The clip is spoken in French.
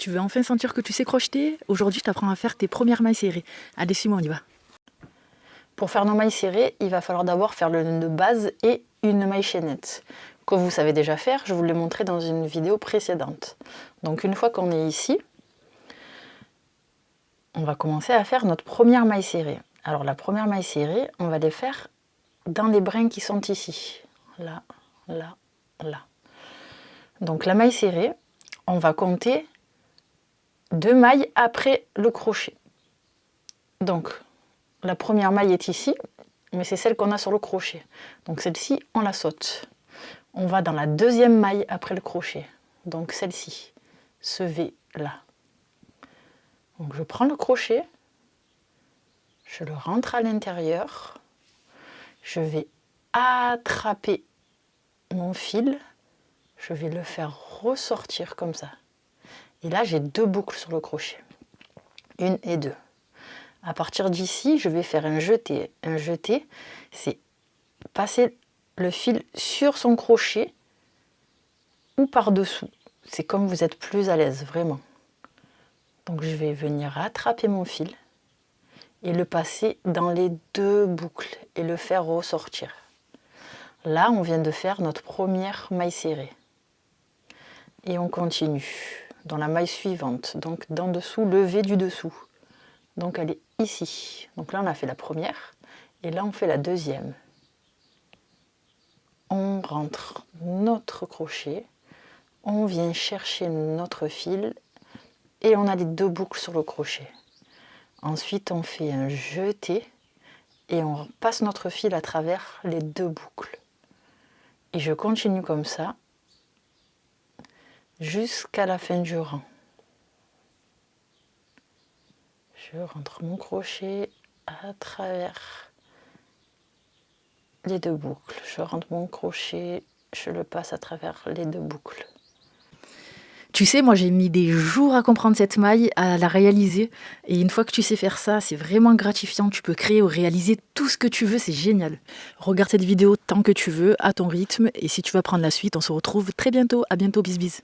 Tu veux enfin sentir que tu sais crocheter? Aujourd'hui, je t'apprends à faire tes premières mailles serrées. Allez, suis-moi, on y va. Pour faire nos mailles serrées, il va falloir d'abord faire le nœud de base et une maille chaînette. Que vous savez déjà faire, je vous l'ai montré dans une vidéo précédente. Donc une fois qu'on est ici, on va commencer à faire notre première maille serrée. Alors la première maille serrée, on va les faire dans les brins qui sont ici. Là, là, là. Donc la maille serrée, on va compter 2 mailles après le crochet. Donc la première maille est ici, mais c'est celle qu'on a sur le crochet. Donc celle-ci, on la saute. On va dans la deuxième maille après le crochet. Donc celle-ci, ce V là. Donc je prends le crochet, je le rentre à l'intérieur, je vais attraper mon fil, je vais le faire ressortir comme ça. Et là, j'ai 2 boucles sur le crochet. 1 et 2. À partir d'ici, je vais faire un jeté. Un jeté, c'est passer le fil sur son crochet ou par-dessous. C'est comme vous êtes plus à l'aise, vraiment. Donc je vais venir attraper mon fil et le passer dans les 2 boucles et le faire ressortir. Là, on vient de faire notre première maille serrée. Et on continue dans la maille suivante. Donc d'en dessous, le V du dessous. Donc elle est ici. Donc là, on a fait la première. Et là, on fait la deuxième. On rentre notre crochet. On vient chercher notre fil. Et on a les 2 boucles sur le crochet. Ensuite, on fait un jeté. Et on passe notre fil à travers les 2 boucles. Et je continue comme ça jusqu'à la fin du rang. Je rentre mon crochet à travers les 2 boucles. Je rentre mon crochet, je le passe à travers les 2 boucles. Tu sais, moi j'ai mis des jours à comprendre cette maille, à la réaliser. Et une fois que tu sais faire ça, c'est vraiment gratifiant. Tu peux créer ou réaliser tout ce que tu veux, c'est génial. Regarde cette vidéo tant que tu veux, à ton rythme. Et si tu veux apprendre la suite, on se retrouve très bientôt. À bientôt, bis bis.